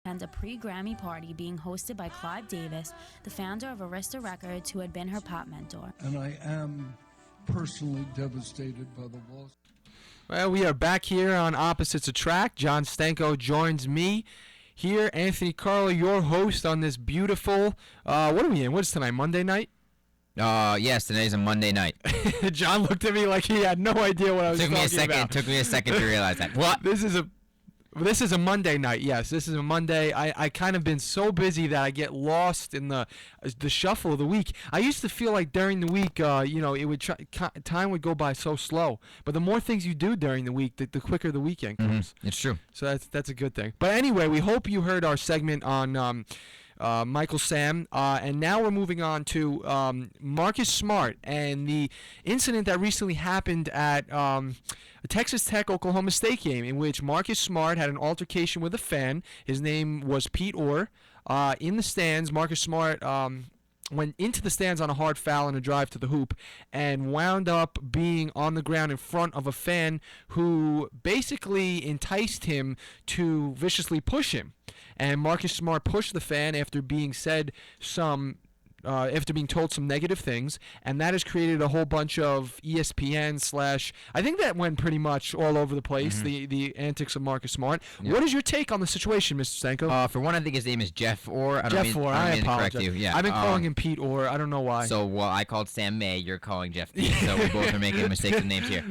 attend a pre-Grammy party being hosted by Clive Davis, the founder of Arista Records, who had been her pop mentor. And I am personally devastated by the loss. Well, we are back here on Opposites Attract. John Stanko joins me here. Anthony Carlo, your host on this beautiful, what are we in? What is tonight, Monday night? Yes, today's a Monday night. John looked at me like he had no idea what I was talking about. Took me a second to realize that. What? This is a Monday night. Yes, this is a Monday. I kind of been so busy that I get lost in the shuffle of the week. I used to feel like during the week, it would time would go by so slow. But the more things you do during the week, the quicker the weekend comes. It's true. So that's a good thing. But anyway, we hope you heard our segment on Michael Sam, and now we're moving on to Marcus Smart and the incident that recently happened at a Texas Tech Oklahoma State game, in which Marcus Smart had an altercation with a fan. His name was Pete Orr. In the stands, Marcus Smart went into the stands on a hard foul and a drive to the hoop, and wound up being on the ground in front of a fan who basically enticed him to viciously push him. And Marcus Smart pushed the fan after being after being told some negative things, and that has created a whole bunch of ESPN / I think that went pretty much all over the place, the antics of Marcus Smart. Yep. What is your take on the situation, Mr. Stanko? For one, I think his name is Jeff Orr. I apologize. Yeah. I've been calling him Pete Orr. I don't know why. So, I called Sam May. You're calling Jeff Pete. So we both are making mistakes with names here.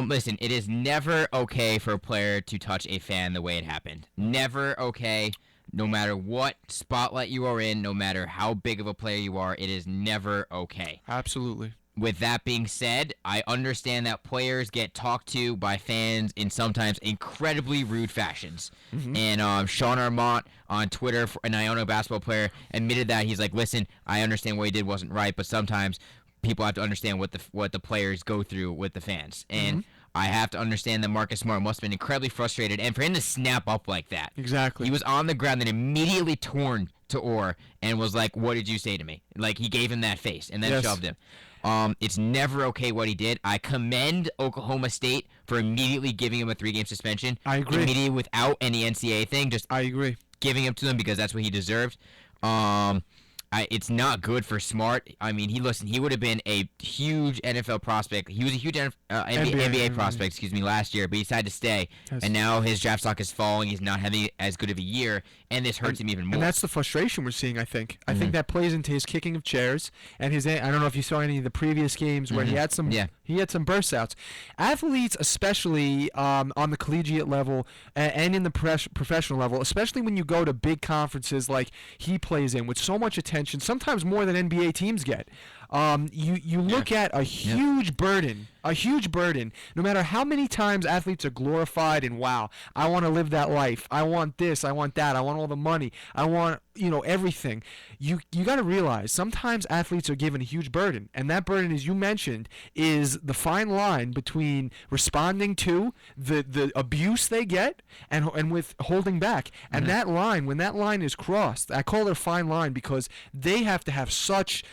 Listen, it is never okay for a player to touch a fan the way it happened. Never okay. No matter what spotlight you are in, no matter how big of a player you are, it is never okay. Absolutely. With that being said, I understand that players get talked to by fans in sometimes incredibly rude fashions. Mm-hmm. And Sean Armont on Twitter, an Iona basketball player, admitted that. He's like, listen, I understand what he did wasn't right, but sometimes people have to understand what the players go through with the fans. And I have to understand that Marcus Smart must have been incredibly frustrated, and for him to snap up like that. Exactly. He was on the ground and immediately turned to Orr and was like, what did you say to me? Like, he gave him that face and then shoved him. It's never okay what he did. I commend Oklahoma State for immediately giving him a 3-game suspension. I agree. Immediately without any NCAA thing, I agree. Giving him to them because that's what he deserved. It's not good for Smart. I mean, he would have been a huge NFL prospect. He was a huge NBA prospect, last year, but he decided to stay. Yes. And now his draft stock is falling. He's not having as good of a year, and this hurts him even more. And that's the frustration we're seeing, I think. I think that plays into his kicking of chairs and his. I don't know if you saw any of the previous games where he had some. Yeah. He had some burst outs. Athletes, especially on the collegiate level and in the professional level, especially when you go to big conferences like he plays in with so much attention, sometimes more than NBA teams get. You look at a huge burden, no matter how many times athletes are glorified and, wow, I want to live that life. I want this, I want that, I want all the money, I want, everything. You got to realize sometimes athletes are given a huge burden, and that burden, as you mentioned, is the fine line between responding to the abuse they get and with holding back. And that line, when that line is crossed, I call it a fine line because they have to have such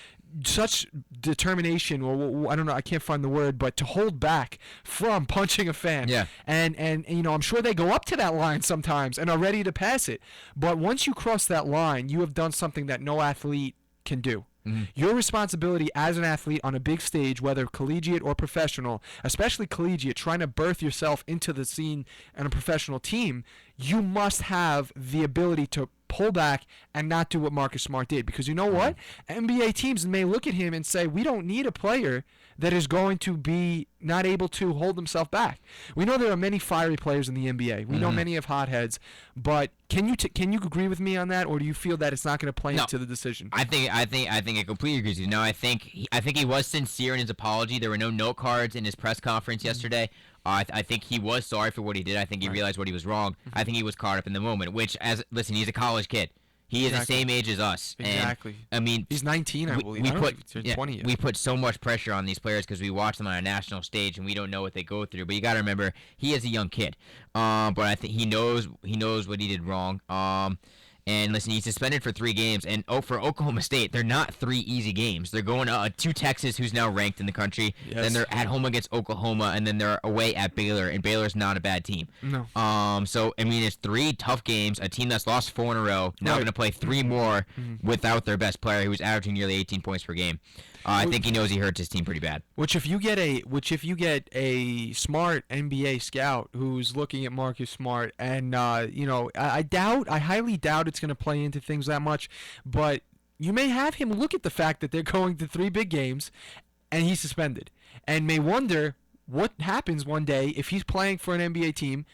determination, or I don't know, I can't find the word, but to hold back from punching a fan. Yeah. And I'm sure they go up to that line sometimes and are ready to pass it. But once you cross that line, you have done something that no athlete can do. Mm-hmm. Your responsibility as an athlete on a big stage, whether collegiate or professional, especially collegiate, trying to birth yourself into the scene and a professional team, you must have the ability to pull back and not do what Marcus Smart did. Because you know what? NBA teams may look at him and say, we don't need a player that is going to be not able to hold himself back. We know there are many fiery players in the NBA. We know many of hotheads, but can you agree with me on that, or do you feel that it's not going to play into the decision? I think it completely agrees with you. No, I think he was sincere in his apology. There were no note cards in his press conference yesterday. I think he was sorry for what he did. I think he realized what he was wrong. I think he was caught up in the moment, which, he's a college kid. He is the same age as us. Exactly. And, I mean, he's 19, I believe. We put so much pressure on these players because we watch them on a national stage and we don't know what they go through. But you got to remember, he is a young kid. But I think he knows what he did wrong. And listen, he's suspended for 3 games. And for Oklahoma State, they're not 3 easy games. They're going to Texas, who's now ranked in the country. Yes. Then they're at home against Oklahoma, and then they're away at Baylor. And Baylor's not a bad team. No. So I mean, it's 3 tough games. A team that's lost 4 in a row now Right. going to play 3 more without their best player, who was averaging nearly 18 points per game. I think he knows he hurts his team pretty bad. Which if you get a smart NBA scout who's looking at Marcus Smart, and I highly doubt it's going to play into things that much, but you may have him look at the fact that they're going to 3 big games, and he's suspended, and may wonder what happens one day if he's playing for an NBA team,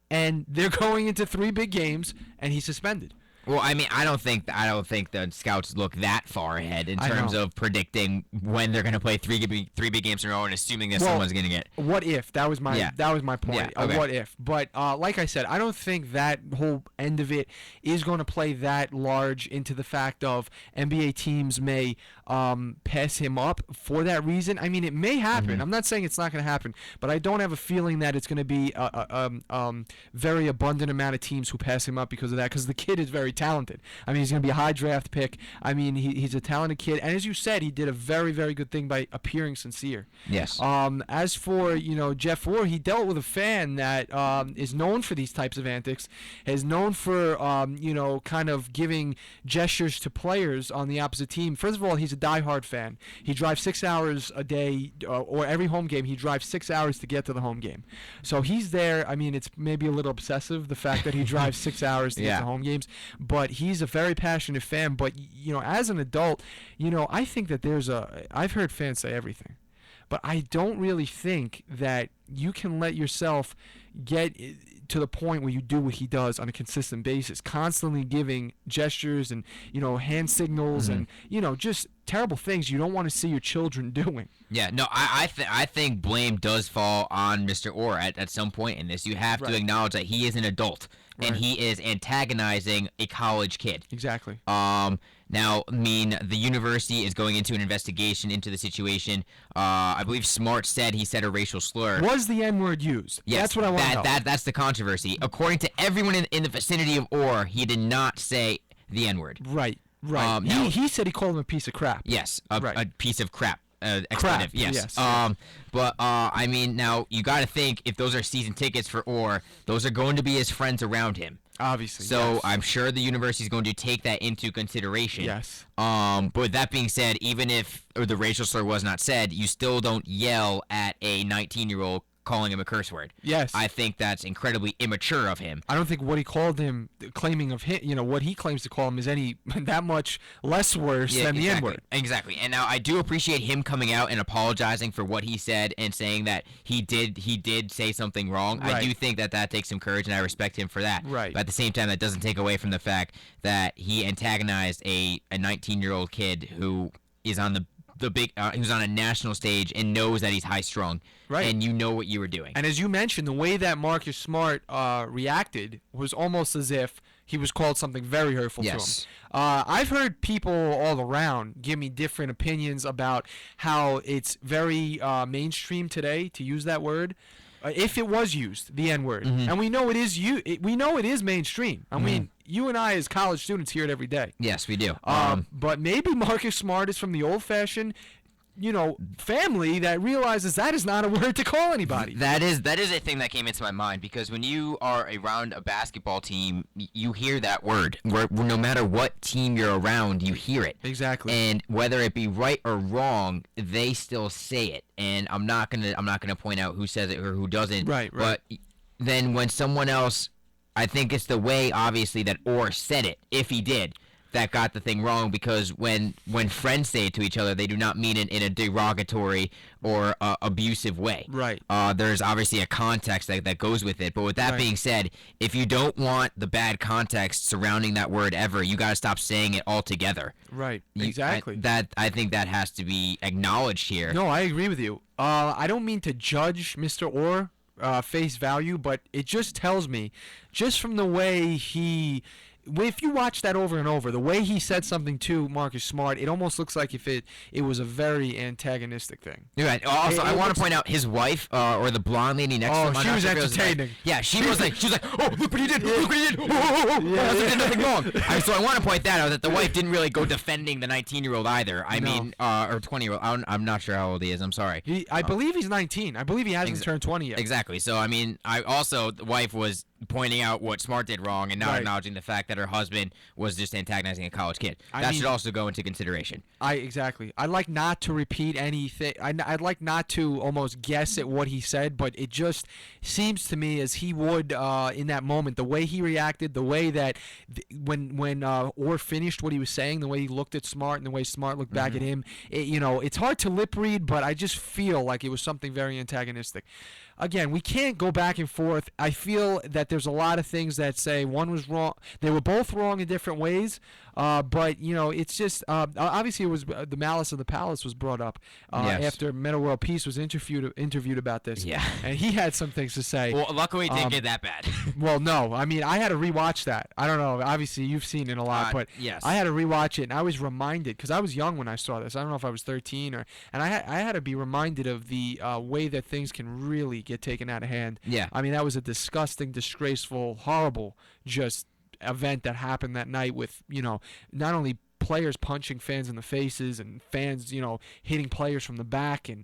and they're going into 3 big games, and he's suspended. Well, I mean, I don't think the scouts look that far ahead in terms of predicting when they're going to play three big games in a row and assuming that someone's going to get. What if? That was my point. Yeah, okay. What if? But like I said, I don't think that whole end of it is going to play that large into the fact of NBA teams may pass him up for that reason. I mean, it may happen. Mm-hmm. I'm not saying it's not going to happen, but I don't have a feeling that it's going to be a very abundant amount of teams who pass him up because of that, because the kid is very talented. I mean, he's going to be a high draft pick. I mean, he's a talented kid, and as you said, he did a very, very good thing by appearing sincere. Yes. As for Jeff Orr, he dealt with a fan that is known for these types of antics, is known for kind of giving gestures to players on the opposite team. First of all, he's a diehard fan. He drives 6 hours a day, or every home game he drives 6 hours to get to the home game. So he's there. I mean, it's maybe a little obsessive, the fact that he drives 6 hours to get to home games, but he's a very passionate fan. But as an adult, I think that I've heard fans say everything, but I don't really think that you can let yourself get to the point where you do what he does on a consistent basis, constantly giving gestures and hand signals and just terrible things you don't want to see your children doing. Yeah, no, I think blame does fall on Mr. Orr at some point in this. You have to acknowledge that he is an adult and he is antagonizing a college kid. Exactly. Now, I mean, the university is going into an investigation into the situation. I believe Smart said he said a racial slur. Was the N-word used? Yes, that's what I want to know. That's the controversy. According to everyone in the vicinity of Orr, he did not say the N-word. Right. He said he called him a piece of crap. Yes, a piece of crap. Expletive, yes. But I mean, now you got to think, if those are season tickets for Orr, those are going to be his friends around him. Obviously. So yes. I'm sure the university is going to take that into consideration. Yes. But with that being said, even if the racial slur was not said, you still don't yell at a 19-year-old calling him a curse word. Yes. I think that's incredibly immature of him. I don't think what he called him, claiming of him, what he claims to call him, is any that much less worse than the N-word. Exactly. And now I do appreciate him coming out and apologizing for what he said and saying that he did say something wrong. Right. I do think that takes some courage, and I respect him for that. Right. But at the same time, that doesn't take away from the fact that he antagonized a 19-year-old kid who is on the big who's on a national stage and knows that he's high strung. Right. And you know what you were doing. And as you mentioned, the way that Marcus Smart reacted was almost as if he was called something very hurtful to him. I've heard people all around give me different opinions about how it's very mainstream today to use that word. If it was used, the N-word, and we know it is we know it is mainstream. I mean, you and I as college students hear it every day. Yes, we do. But maybe Marcus Smart is from the old-fashioned, family that realizes that is not a word to call anybody. That is a thing that came into my mind, because when you are around a basketball team, you hear that word. No matter what team you're around, you hear it. Exactly. And whether it be right or wrong, they still say it. And I'm not gonna point out who says it or who doesn't. Right. But then when someone else, I think it's the way, obviously, that Orr said it, if he did, that got the thing wrong, because when friends say it to each other, they do not mean it in a derogatory or abusive way. Right. There's obviously a context that goes with it. But with that being said, if you don't want the bad context surrounding that word ever, you got to stop saying it altogether. Right. Exactly. I think that has to be acknowledged here. No, I agree with you. I don't mean to judge Mr. Orr face value, but it just tells me, just from the way he if you watch that over and over, the way he said something to Marcus Smart, it almost looks like if it was a very antagonistic thing. You're right. Also, I want to point out his wife, or the blonde lady next to him. Oh, she was entertaining. Yeah, she was like, oh, look what he did, look what he did. I did nothing wrong. So I want to point that out, that the wife didn't really go defending the 19-year-old either. I mean, or 20-year-old. I'm not sure how old he is. I'm sorry. I believe he's 19. I believe he hasn't turned 20 yet. Exactly. So I mean, the wife was pointing out what Smart did wrong and not acknowledging the fact that her husband was just antagonizing a college kid. That should also go into consideration. Exactly. I'd like not to repeat anything. I'd like not to almost guess at what he said, but it just seems to me as he would in that moment, the way he reacted, the way that when Orr finished what he was saying, the way he looked at Smart and the way Smart looked back at him, it's hard to lip read, but I just feel like it was something very antagonistic. Again, we can't go back and forth. I feel that there's a lot of things that say one was wrong. They were both wrong in different ways, but it's just obviously it was the malice of the palace was brought up after Metta World Peace was interviewed about this. Yeah, and he had some things to say. Well, luckily it didn't get that bad. Well, no, I mean I had to rewatch that. I don't know. Obviously you've seen it a lot, but yes. I had to rewatch it, and I was reminded because I was young when I saw this. I don't know if I was 13 and I had to be reminded of the way that things can really get taken out of hand. Yeah. I mean, that was a disgusting, disgraceful, horrible just event that happened that night with, not only players punching fans in the faces and fans, hitting players from the back and,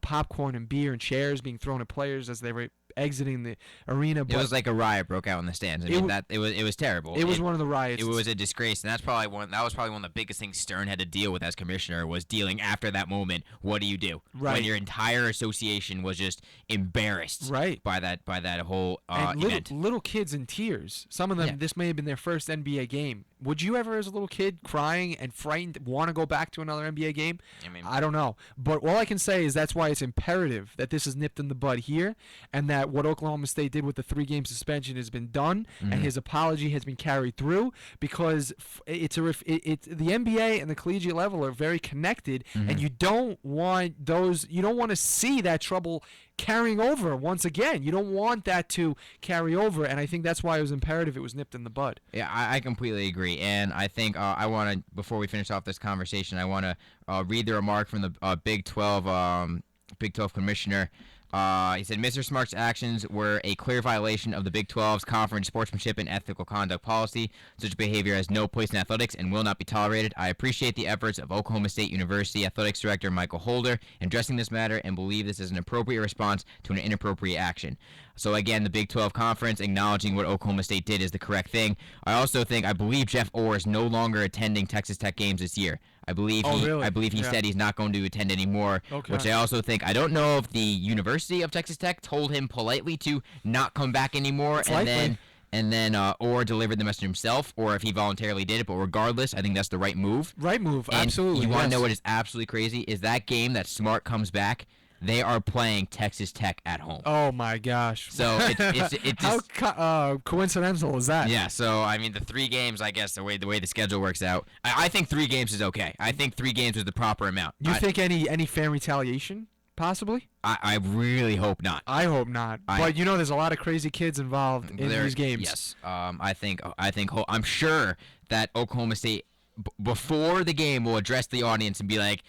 popcorn and beer and chairs being thrown at players as they were exiting the arena. But it was like a riot broke out in the stands. I mean, it was terrible. It was one of the riots. It was a disgrace, and that was probably one of the biggest things Stern had to deal with as commissioner, was dealing after that moment. What do you do when your entire association was just embarrassed by that whole event? Little kids in tears. Some of them, this may have been their first NBA game. Would you ever, as a little kid, crying and frightened, want to go back to another NBA game? I don't know. But all I can say is that's why it's imperative that this is nipped in the bud here, and that what Oklahoma State did with the 3-game suspension has been done, and his apology has been carried through, because the NBA and the collegiate level are very connected, and you don't want to see that trouble carrying over once again. You don't want that to carry over, and I think that's why it was imperative it was nipped in the bud. Yeah, I completely agree, and I think I want to, before we finish off this conversation, I want to read the remark from the Big 12 commissioner. He said, Mr. Smart's actions were a clear violation of the Big 12's conference sportsmanship and ethical conduct policy. Such behavior has no place in athletics and will not be tolerated. I appreciate the efforts of Oklahoma State University Athletics Director Michael Holder in addressing this matter and believe this is an appropriate response to an inappropriate action. So again, the Big 12 Conference acknowledging what Oklahoma State did is the correct thing. I believe Jeff Orr is no longer attending Texas Tech games this year. I believe he said he's not going to attend anymore, which I also think, I don't know if the University of Texas Tech told him politely to not come back anymore, and then Orr delivered the message himself, or if he voluntarily did it. But regardless, I think that's the right move. Right move, and absolutely. You want to know what is absolutely crazy? Is that game that Smart comes back, they are playing Texas Tech at home. Oh my gosh! So it just how coincidental is that? Yeah. So I mean, the 3 games, I guess the way the schedule works out, I think 3 games is okay. I think 3 games is the proper amount. You think any fan retaliation? Possibly? I really hope not. I hope not. But there's a lot of crazy kids involved in these games. Yes. I'm sure that Oklahoma State before the game will address the audience and be like,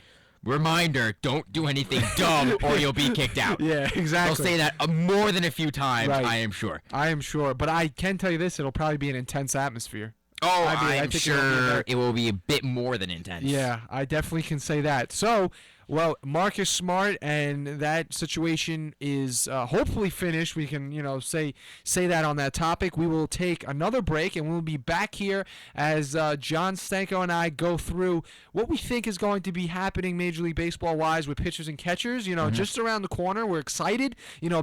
reminder, don't do anything dumb or you'll be kicked out. Yeah, exactly. They'll say that more than a few times, right. I am sure. But I can tell you this, it'll probably be an intense atmosphere. Oh, I'm sure it will be a bit more than intense. Yeah, I definitely can say that. So, Marcus Smart and that situation is hopefully finished. We can, say that on that topic. We will take another break, and we'll be back here as John Stanko and I go through what we think is going to be happening Major League Baseball-wise with pitchers and catchers. Just around the corner. We're excited.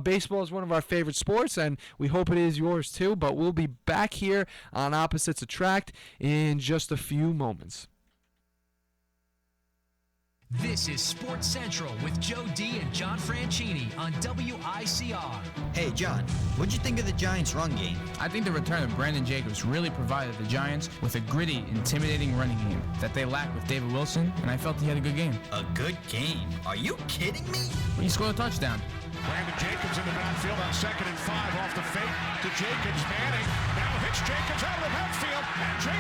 Baseball is one of our favorite sports, and we hope it is yours too. But we'll be back here on Opposites Attract in just a few moments. This is Sports Central with Joe D and John Franchini on WICR. Hey, John, what'd you think of the Giants' run game? I think the return of Brandon Jacobs really provided the Giants with a gritty, intimidating running game that they lacked with David Wilson, and I felt he had a good game. A good game? Are you kidding me? He scored a touchdown. Brandon Jacobs in the backfield on 2nd and 5 off the fake to Jacobs. Manning now hits Jacobs out of the backfield. And Jacobs